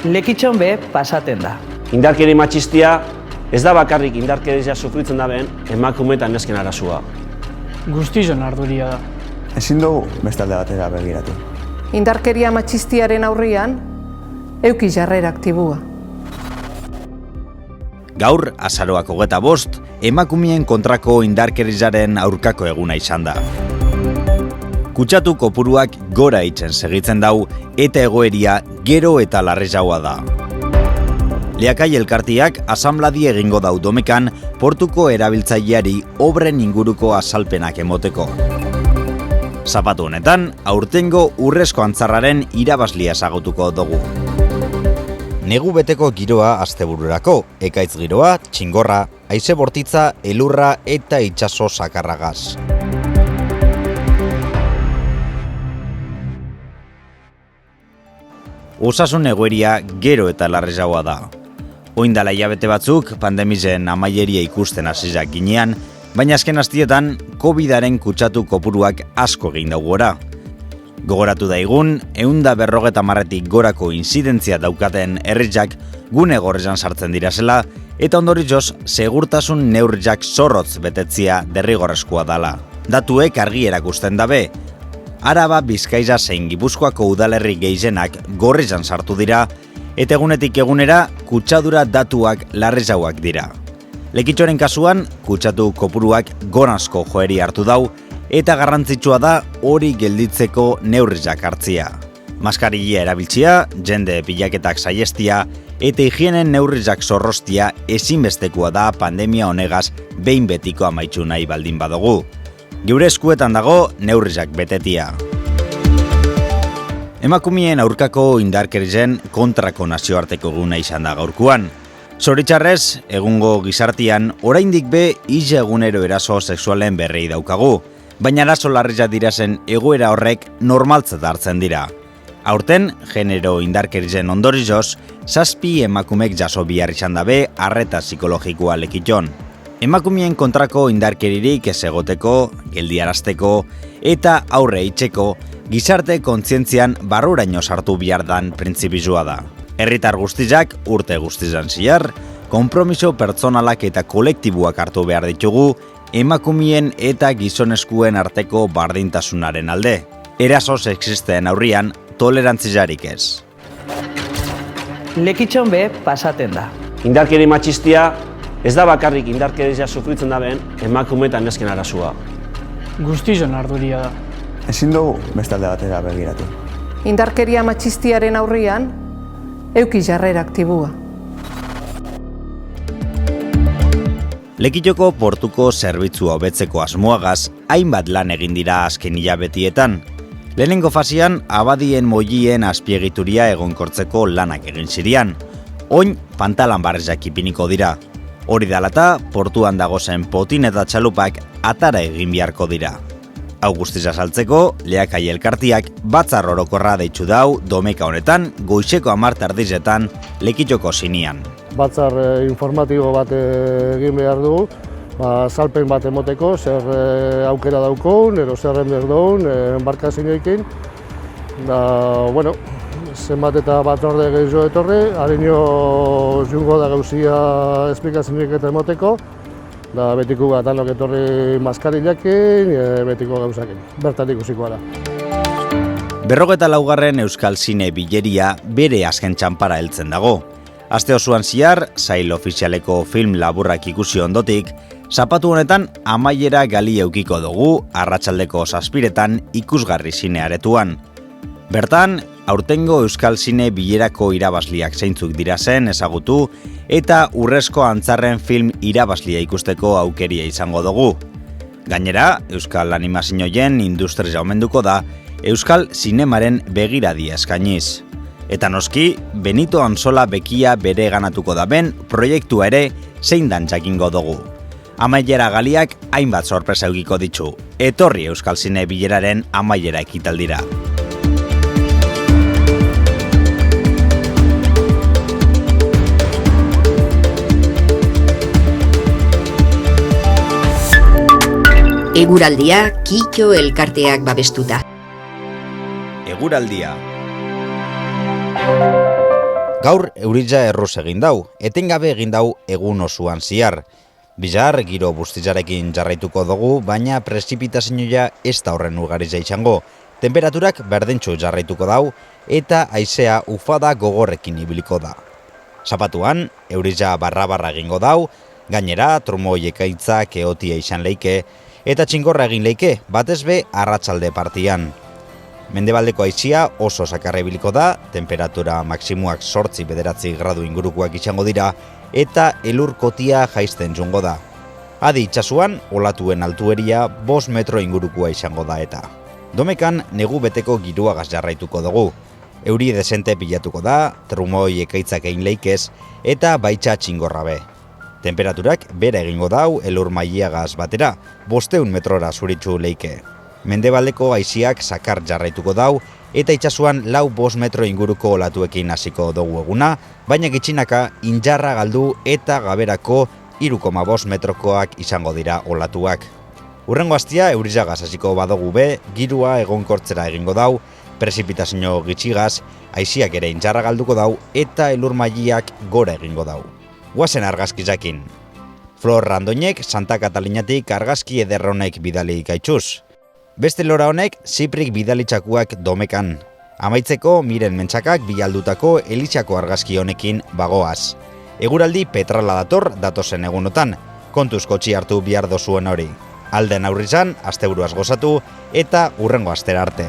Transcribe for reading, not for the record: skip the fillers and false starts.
Lekitxon be pasaten da. Indarkeri matxistia ez da bakarrik indarkeria sufritzen daben emakume eta nesken arazoa. Guztion arduria da. Ezin dugu bestalde batera begiratu. Indarkeria matxistiaren aurrian, euki jarrera aktibua. Gaur, azaroak 25, emakumeen kontrako indarkeriaren aurkako eguna izan da. Kutsatu kopuruak gora itzen segitzen dau eta egoeria gero eta larrezagoa da. Leakai elkartiak asanbladi egingo dau Domekan portuko erabiltzaileari obren inguruko azalpenak emoteko. Zapatu honetan, aurtengo urrezko antzarraren irabazlia ezagutuko dugu. Negu beteko giroa astebururako, ekaitz giroa, txingorra, haize bortitza, elurra eta itsaso sakarragaz. Osasun egoeria gero eta larrezagoa da. Oindala hilabete batzuk pandemizen amaieria ikusten hasizak ginean, baina azken astietan COVID-aren kutsatu kopuruak asko egin dau gora. Gogoratu daigun, 150 gorako inzidentzia daukaten herriak gune gorrizan sartzen dirasela, eta ondorioz segurtasun neurriak zorrotz betetzia derrigorrezkoa dala. Datuek argi erakusten dabe, Araba, Bizkaia zein Gipuzkoako udalerri gehienak gorrizan sartu dira, eta egunetik egunera kutsadura datuak larrezauak dira. Lekitxoren kasuan, kutsatu kopuruak goranzko joeri hartu dau, eta garrantzitsua da hori gelditzeko neurriak hartzia. Maskarilla erabiltzia, jende pilaketak saiestia, eta higienen neurriak zorrostia ezinbestekoa da pandemia honegaz behin betiko amaitzu nahi baldin badugu. Geure eskuetan dago neurriak betetia. Emakumeen aurkako indarkeriaren kontrako nazioarteko eguna izan da gaurkoan. Zoritxarrez, egungo gizartian, oraindik be ize egunero eraso sexualen berrei daukagu, baina arazo larria dirazen egoera horrek normaltzat hartzen dira. Aurten, genero indarkeriaren ondorioz, 7 emakumek jaso bihar izan dabe arreta psikologikoa lekitxon. Emakumeen kontrako indarkeririk ez egoteko, geldiarazteko eta aurre itzeko gizarte kontzientzian barruraino sartu behar dan printzipizua da. Herritar guztiak urte guztizan zihar, konpromiso pertsonalak eta kolektiboak hartu behar ditugu emakumeen eta gizoneskuen arteko bardintasunaren alde. Eraso sexisten aurrian tolerantziarik ez. Lekitxon be pasaten da. Indarkeri matxistia ez da bakarrik indarkeria sufritzen daben emakume eta nesken arazoa. Guztion arduria da. Ezin dugu bestalde batera begiratu. Indarkeria matxistiaren aurrian, euki jarrera aktibua. Lekitxoko portuko zerbitzua hobetzeko asmoagaz hainbat lan egin dira azken hilabetietan. Lehenengo fasian, abadien mollien azpiegituria egonkortzeko lanak egin zirian. Oin, pantalan barrezak ipiniko dira. Hori dalata, portuan dagozen potin eta txalupak atara egin beharko dira. Hau guztiz azaltzeko, Leakai elkartiak batzar orokorra deitzu dau Domeka honetan goizeko 10 erdizetan Lekitxoko zinian. Batzar informatibo bat egin behar dugu, salpen bat emoteko, zer aukera daukoun, ero zerren behar dugun, embarkazioekin. Zenbat eta batzorde gehiago etorri, harino jungo da gauzia esplikazioek eta emoteko, da betiko gatanok etorri maskarillakin, betiko gauzakin. Bertan ikusikoa da. 54. Euskal Zine bileria bere azken txanpara heltzen dago. Aste osoan zihar, sail ofizialeko film laburrak ikusi ondotik, zapatu honetan amaiera gali eukiko dugu arratsaldeko 7 ikusgarri zine aretuan. Bertan, aurtengo Euskal Zine bilerako irabazliak zeintzuk dira zen ezagutu eta urrezko antzarren film irabazlia ikusteko aukeria izango dugu. Gainera, Euskal animazioen industria omenduko da Euskal Zinemaren begiradia eskainiz. Eta noski, Benito Anzola bekia bere ganatuko daben proiektua ere zein dan jakingo dugu. Amaiera galiak hainbat sorpresa eukiko ditzu. Etorri Euskal Zine bileraren amaiera ekitaldira. Eguraldia Kitxo elkarteak babestuta. Eguraldia. Gaur eurila erruz egin dau, etengabe egin dau egun osoan ziar. Bizar, giro bustizarekin jarraituko dugu, baina prezipitazioa ez da horren ugariza izango. Temperaturak berdentsu jarraituko dau, eta haizea ufada gogorrekin ibiliko da. Zapatuan, eurila barra-barra egingo dau, gainera, trumoi ekaitzak eotia izan leike, eta txingorra egin leike, batez be arratsalde partian. Mendebaldeko haizia oso sakarra ibiliko da, temperatura maksimuak 8-9 gradu ingurukoak izango dira, eta elur kotia jaisten joango da. Adi itxasuan, olatuen altueria 5 metro ingurukoa izango da eta. Domekan negu beteko giroagaz jarraituko dugu. Euri desente pilatuko da, trumoi ekaitzak egin leikez, eta baitza txingorra be. Temperaturak bera egingo dau elur mailegaz batera, 500 metrora zuritzu leike. Mendebaldeko haiziak sakar jarraituko dau, eta itxasuan 4-5 metro inguruko olatuekin hasiko dugu eguna, baina gitxinaka injarra galdu eta gaberako 3,5 metrokoak izango dira olatuak. Urrengo astia eurizagaz hasiko badugu be, girua egonkortzera egingo dau, prezipitazio gitxigaz, haiziak ere injarra galduko dau eta elur maileak gora egingo dau. Guazen argazkizakin. Flor Randoinek Santa Katalinatik argazki ederronek bidali gaitxuz. Beste lora honek Ziprik bidalitzakuak Domekan. Amaitzeko Miren Mentzakak bialdutako Elizako argazki honekin bagoaz. Eguraldi petrala dator datozen egunotan, kontuz kotxi hartu bihar dozuen hori. Alden aurrizan, asteburuaz gozatu eta urrengo astera arte.